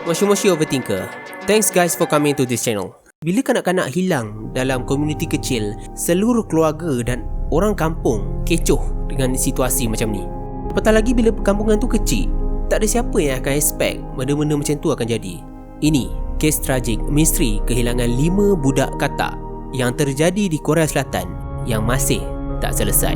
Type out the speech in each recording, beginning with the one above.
Moshi Overthinker. Thanks guys for coming to this channel. Bila kanak-kanak hilang dalam komuniti kecil, seluruh keluarga dan orang kampung kecoh dengan situasi macam ni. Apatah lagi bila perkampungan tu kecil, tak ada siapa yang akan expect benda-benda macam tu akan jadi. Ini kes tragik misteri kehilangan 5 budak katak yang terjadi di Korea Selatan yang masih tak selesai.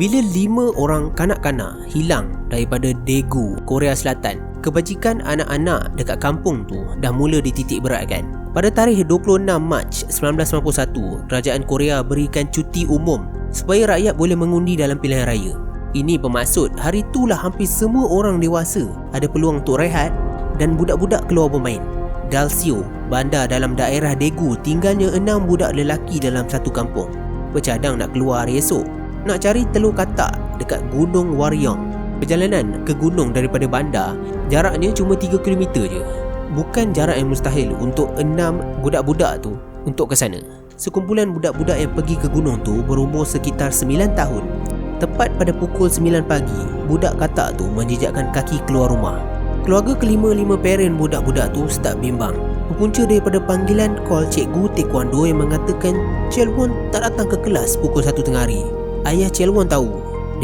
Bila 5 orang kanak-kanak hilang daripada Daegu, Korea Selatan, kebajikan anak-anak dekat kampung tu dah mula dititik beratkan. Pada tarikh 26 Mac 1991, Kerajaan Korea berikan cuti umum supaya rakyat boleh mengundi dalam pilihan raya. Ini bermaksud hari itulah hampir semua orang dewasa ada peluang untuk rehat dan budak-budak keluar bermain. Dalsio, bandar dalam daerah Daegu, tinggalnya 6 budak lelaki dalam satu kampung. Bercadang nak keluar hari esok, nak cari telur katak dekat Gunung Waryong. Perjalanan ke gunung daripada bandar jaraknya cuma 3 km je. Bukan jarak yang mustahil untuk 6 budak-budak tu untuk ke sana. Sekumpulan budak-budak yang pergi ke gunung tu berumur sekitar 9 tahun. Tepat pada pukul 9 pagi, budak katak tu menjejakkan kaki keluar rumah. Keluarga kelima-lima parent budak-budak tu start bimbang. Berpunca daripada panggilan call cikgu taekwondo yang mengatakan Chelwon tak datang ke kelas pukul 1 tengah hari. Ayah Chelwon tahu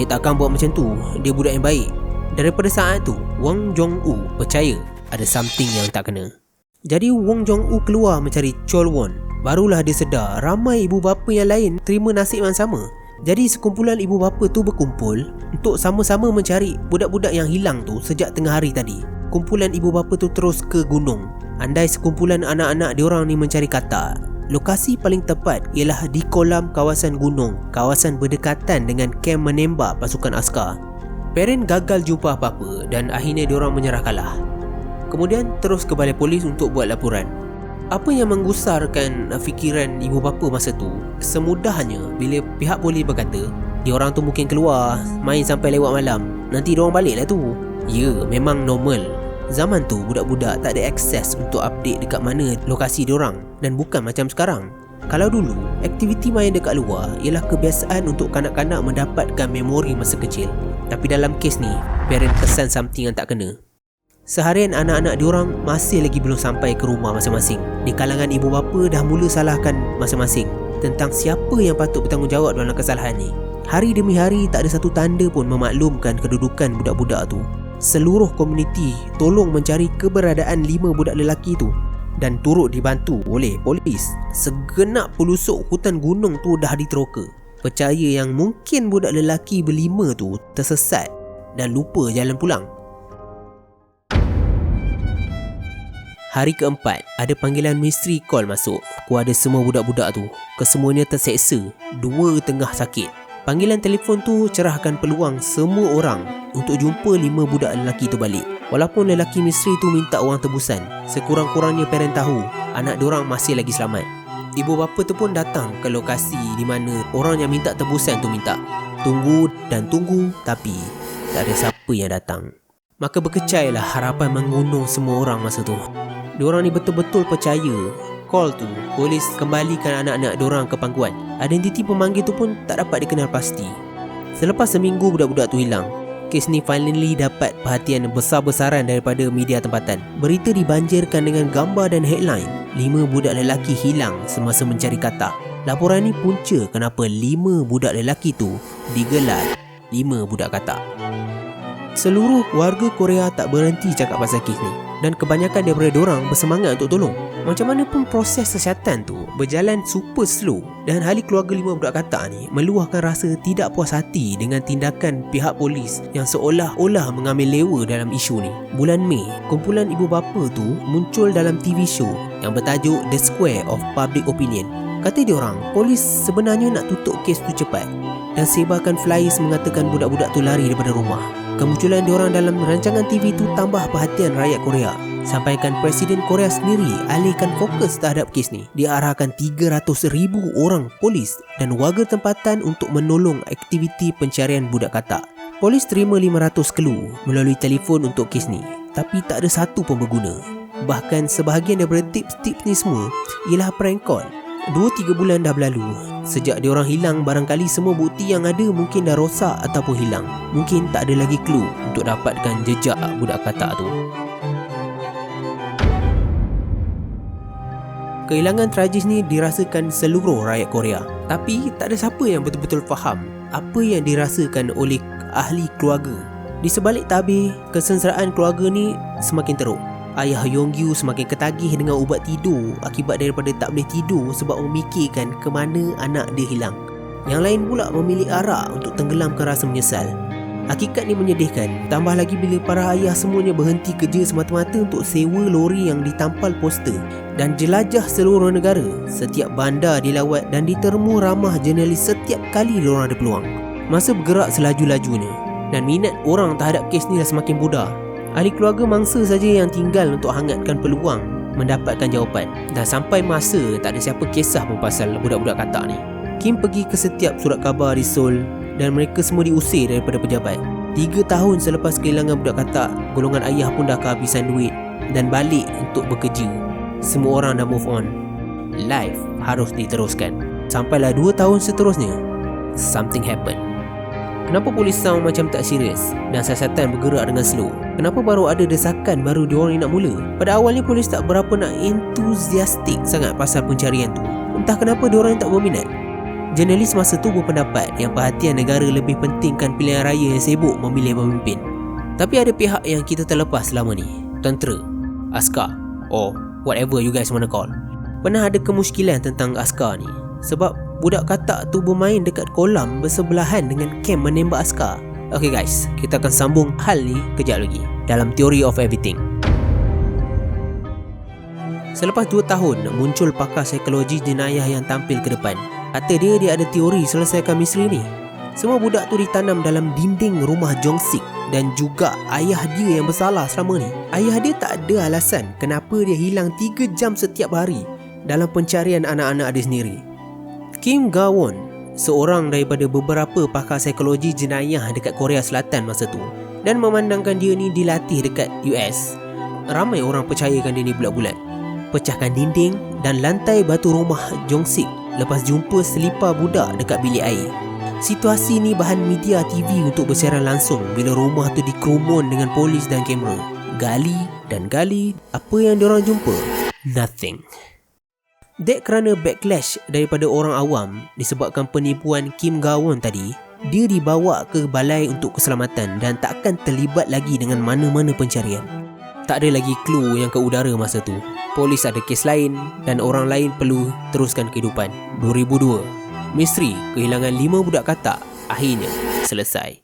dia takkan buat macam tu, dia budak yang baik. Daripada saat tu, Wang Jong-u percaya ada something yang tak kena. Jadi Wang Jong-u keluar mencari Chelwon. Barulah dia sedar ramai ibu bapa yang lain terima nasib yang sama. Jadi sekumpulan ibu bapa tu berkumpul untuk sama-sama mencari budak-budak yang hilang tu sejak tengah hari tadi. Kumpulan ibu bapa tu terus ke gunung. Andai sekumpulan anak-anak diorang ni mencari katak, lokasi paling tepat ialah di kolam kawasan gunung, kawasan berdekatan dengan kem menembak pasukan askar. Parent gagal jumpa apa-apa dan akhirnya diorang menyerah kalah. Kemudian terus ke balai polis untuk buat laporan. Apa yang menggusarkan fikiran ibu bapa masa tu, semudahnya bila pihak polis berkata diorang tu mungkin keluar main sampai lewat malam, nanti diorang balik lah tu. Ya, memang normal. Zaman tu budak-budak tak ada akses untuk update dekat mana lokasi diorang, dan bukan macam sekarang. Kalau dulu, aktiviti main dekat luar ialah kebiasaan untuk kanak-kanak mendapatkan memori masa kecil. Tapi dalam kes ni, parent pesan something yang tak kena. Seharian anak-anak diorang masih lagi belum sampai ke rumah masing-masing. Di kalangan ibu bapa dah mula salahkan masing-masing tentang siapa yang patut bertanggungjawab dalam kesalahan ni. Hari demi hari tak ada satu tanda pun memaklumkan kedudukan budak-budak tu. Seluruh komuniti tolong mencari keberadaan 5 budak lelaki tu dan turut dibantu oleh polis. Segenap pelusuk hutan gunung tu dah diteroka. Percaya yang mungkin budak lelaki berlima tu tersesat dan lupa jalan pulang. Hari keempat, ada panggilan misteri call masuk. Kuada semua budak-budak tu, kesemuanya terseksa, 2 tengah sakit. Panggilan telefon tu cerahkan peluang semua orang untuk jumpa 5 budak lelaki tu balik. Walaupun lelaki misteri tu minta wang tebusan, sekurang-kurangnya parent tahu anak diorang masih lagi selamat. Ibu bapa tu pun datang ke lokasi di mana orang yang minta tebusan tu minta. Tunggu dan tunggu, tapi tak ada siapa yang datang. Maka berkecailah harapan menggunung semua orang masa tu. Diorang ni betul-betul percaya call tu polis kembalikan anak-anak diorang ke pangkuan. Identiti pemanggil tu pun tak dapat dikenal pasti. Selepas seminggu budak-budak tu hilang, kes ni finally dapat perhatian besar-besaran daripada media tempatan. Berita dibanjirkan dengan gambar dan headline 5 budak lelaki hilang semasa mencari katak. Laporan ni punca kenapa 5 budak lelaki tu digelar 5 budak katak. Seluruh warga Korea tak berhenti cakap pasal kes ni, dan kebanyakan daripada diorang bersemangat untuk tolong. Macam mana pun proses kesihatan tu berjalan super slow, dan ahli keluarga 5 budak katak ni meluahkan rasa tidak puas hati dengan tindakan pihak polis yang seolah-olah mengambil lewa dalam isu ni. Bulan Mei, kumpulan ibu bapa tu muncul dalam TV show yang bertajuk The Square of Public Opinion. Kata diorang, polis sebenarnya nak tutup kes tu cepat dan sebarkan flyers mengatakan budak-budak tu lari daripada rumah. Kemunculan diorang dalam rancangan TV tu tambah perhatian rakyat Korea. Sampaikan Presiden Korea sendiri alihkan fokus terhadap kes ni. Dia arahkan 300,000 orang polis dan warga tempatan untuk menolong aktiviti pencarian budak katak. Polis terima 500 clue melalui telefon untuk kes ni, tapi tak ada satu pun berguna. Bahkan sebahagian daripada tips-tips ni semua ialah prank call. 2-3 bulan dah berlalu. Sejak diorang hilang, barangkali semua bukti yang ada mungkin dah rosak ataupun hilang. Mungkin tak ada lagi clue untuk dapatkan jejak budak katak tu. Kehilangan tragis ni dirasakan seluruh rakyat Korea. Tapi tak ada siapa yang betul-betul faham apa yang dirasakan oleh ahli keluarga. Di sebalik tabir, kesengsaraan keluarga ni semakin teruk. Ayah Yongyu semakin ketagih dengan ubat tidur akibat daripada tak boleh tidur sebab memikirkan ke mana anak dia hilang. Yang lain pula memilih arak untuk tenggelamkan rasa menyesal. Hakikat ni menyedihkan, tambah lagi bila para ayah semuanya berhenti kerja semata-mata untuk sewa lori yang ditampal poster dan jelajah seluruh negara. Setiap bandar dilawat dan ditermu ramah jurnalis setiap kali diorang ada peluang. Masa bergerak selaju-lajunya dan minat orang terhadap kes ni dah semakin pudar. Ahli keluarga mangsa saja yang tinggal untuk hangatkan peluang mendapatkan jawapan. Dah sampai masa tak ada siapa kisah pun pasal budak-budak katak ni. Kim pergi ke setiap surat khabar di Seoul dan mereka semua diusir daripada pejabat. 3 tahun selepas kehilangan budak katak, golongan ayah pun dah kehabisan duit dan balik untuk bekerja. Semua orang dah move on. Life harus diteruskan. Sampailah 2 tahun seterusnya, something happened. Kenapa polis sound macam tak serius dan siasatan bergerak dengan slow? Kenapa baru ada desakan baru diorang ni nak mula? Pada awalnya polis tak berapa nak entusiastik sangat pasal pencarian tu. Entah kenapa diorang tak berminat. Jurnalis masa tu berpendapat yang perhatian negara lebih pentingkan pilihan raya yang sibuk memilih pemimpin. Tapi ada pihak yang kita terlepas selama ni. Tentera, askar, or whatever you guys wanna call. Pernah ada kemusykilan tentang askar ni sebab budak katak tu bermain dekat kolam bersebelahan dengan kem menembak askar. Okay guys, kita akan sambung hal ni kejap lagi dalam Theory of Everything. Selepas 2 tahun, muncul pakar psikologi jenayah yang tampil ke depan. Kata dia ada teori selesaikan misteri ni. Semua budak tu ditanam dalam dinding rumah Jong-sik dan juga ayah dia yang bersalah selama ni. Ayah dia tak ada alasan kenapa dia hilang 3 jam setiap hari dalam pencarian anak-anak dia sendiri. Kim Ga-won, seorang daripada beberapa pakar psikologi jenayah dekat Korea Selatan masa tu, dan memandangkan dia ni dilatih dekat US. Ramai orang percayakan dia ni bulat-bulat. Pecahkan dinding dan lantai batu rumah Jong-sik lepas jumpa selipar budak dekat bilik air. Situasi ni bahan media TV untuk bersiaran langsung bila rumah tu dikerumun dengan polis dan kamera. Gali dan gali, apa yang diorang jumpa? Nothing. Dek kerana backlash daripada orang awam disebabkan penipuan Kim Ga-won tadi, dia dibawa ke balai untuk keselamatan dan takkan terlibat lagi dengan mana-mana pencarian. Tak ada lagi clue yang ke udara masa tu. Polis ada kes lain dan orang lain perlu teruskan kehidupan. 2002, misteri kehilangan 5 budak katak akhirnya selesai.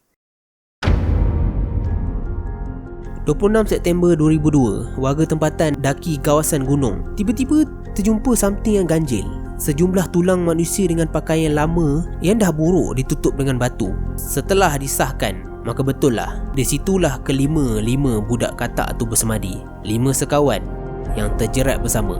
26 September 2002, warga tempatan daki kawasan gunung tiba-tiba terjumpa something yang ganjil. Sejumlah tulang manusia dengan pakaian lama yang dah buruk ditutup dengan batu. Setelah disahkan, maka betul lah, di situlah kelima budak katak tu bersemadi. 5 sekawan yang terjerat bersama.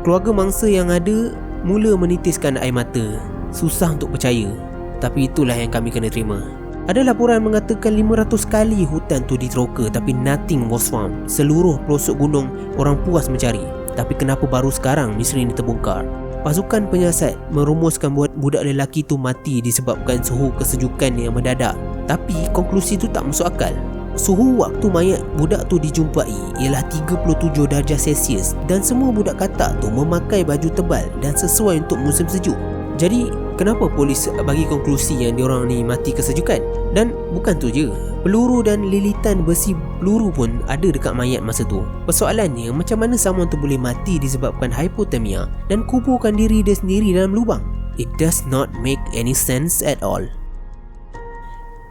Keluarga mangsa yang ada mula menitiskan air mata. Susah untuk percaya, tapi itulah yang kami kena terima. Ada laporan mengatakan 500 kali hutan tu diteroka tapi nothing was found. Seluruh pelosok gunung orang puas mencari. Tapi kenapa baru sekarang misteri ini terbongkar? Pasukan penyiasat merumuskan buat budak lelaki tu mati disebabkan suhu kesejukan yang mendadak. Tapi konklusi tu tak masuk akal. Suhu waktu mayat budak tu dijumpai ialah 37 darjah Celsius dan semua budak katak tu memakai baju tebal dan sesuai untuk musim sejuk. Jadi kenapa polis bagi konklusi yang diorang ni mati kesejukan? Dan bukan tu je, peluru dan lilitan besi peluru pun ada dekat mayat masa tu. Persoalannya, macam mana someone tu boleh mati disebabkan hypothermia dan kuburkan diri dia sendiri dalam lubang? It does not make any sense at all.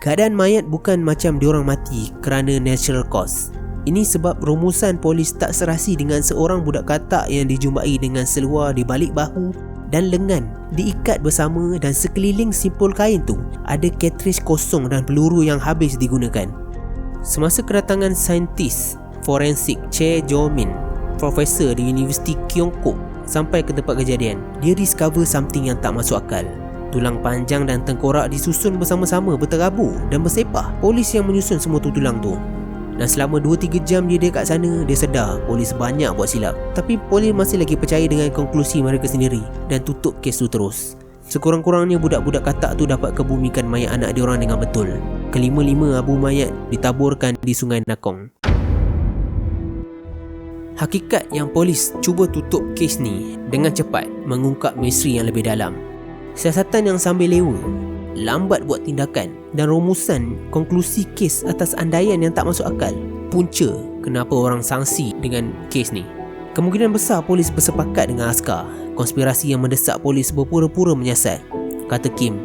Keadaan mayat bukan macam diorang mati kerana natural cause. Ini sebab rumusan polis tak serasi dengan seorang budak katak yang dijumpai dengan seluar di balik bahu dan lengan diikat bersama dan sekeliling simpul kain tu ada cartridge kosong dan peluru yang habis digunakan. Semasa kedatangan saintis forensik Che Jo-min, profesor di Universiti Kyungkook, sampai ke tempat kejadian, dia discover something yang tak masuk akal. Tulang panjang dan tengkorak disusun bersama-sama berterabur dan bersepah. Polis yang menyusun semua tulang tu Dan selama 2-3 jam dia dekat sana, dia sedar polis banyak buat silap. Tapi polis masih lagi percaya dengan konklusi mereka sendiri dan tutup kes tu terus. Sekurang-kurangnya budak-budak katak tu dapat kebumikan mayat anak diorang dengan betul. Kelima-lima abu mayat ditaburkan di Sungai Nakong. Hakikat yang polis cuba tutup kes ni dengan cepat mengungkap misteri yang lebih dalam. Siasatan yang sambil lewa, lambat buat tindakan dan rumusan konklusi kes atas andaian yang tak masuk akal punca kenapa orang sangsi dengan kes ni. Kemungkinan besar polis bersepakat dengan askar. Konspirasi yang mendesak polis berpura-pura menyiasat, kata Kim.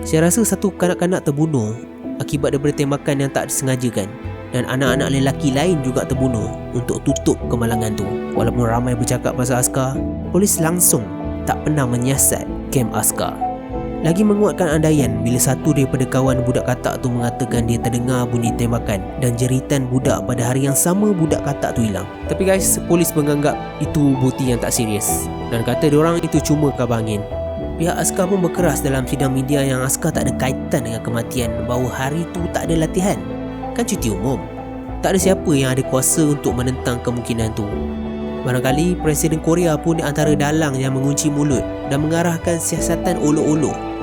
Saya rasa satu kanak-kanak terbunuh akibat daripada tembakan yang tak disengajakan, dan anak-anak lelaki lain juga terbunuh untuk tutup kemalangan tu. Walaupun ramai bercakap pasal askar, polis langsung tak pernah menyiasat kem askar. Lagi menguatkan andaian bila satu daripada kawan budak katak tu mengatakan dia terdengar bunyi tembakan dan jeritan budak pada hari yang sama budak katak tu hilang. Tapi guys, polis menganggap itu bukti yang tak serius dan kata diorang itu cuma kabar angin. Pihak askar pun berkeras dalam sidang media yang askar tak ada kaitan dengan kematian, bahawa hari tu tak ada latihan, kan cuti umum. Tak ada siapa yang ada kuasa untuk menentang kemungkinan tu. Barangkali Presiden Korea pun di antara dalang yang mengunci mulut dan mengarahkan siasatan olok-olok.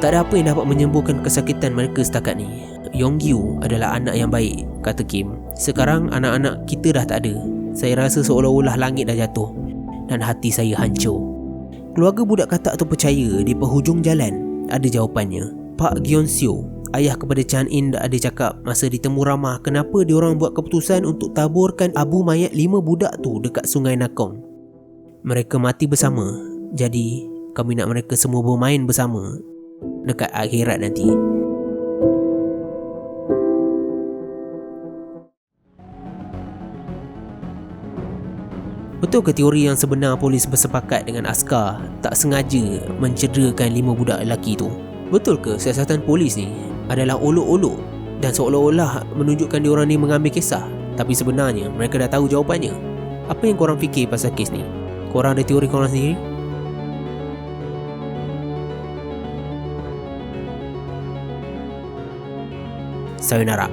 Tak ada apa yang dapat menyembuhkan kesakitan mereka setakat ni. Yonggyu adalah anak yang baik, kata Kim. Sekarang anak-anak kita dah tak ada. Saya rasa seolah-olah langit dah jatuh dan hati saya hancur. Keluarga budak katak tu percaya di penghujung jalan ada jawapannya. Pak Gyeonseo, ayah kepada Chan In, ada cakap masa ditemu ramah kenapa diorang buat keputusan untuk taburkan abu mayat 5 budak tu dekat Sungai Nakong. Mereka mati bersama, jadi kami nak mereka semua bermain bersama dekat akhirat nanti. Betul ke teori yang sebenar polis bersepakat dengan askar tak sengaja mencederakan 5 budak lelaki tu? Betul ke siasatan polis ni adalah olok-olok dan seolah-olah menunjukkan diorang ni mengambil kisah, tapi sebenarnya mereka dah tahu jawapannya? Apa yang korang fikir pasal kes ni? Korang ada teori korang sendiri? Sayonara.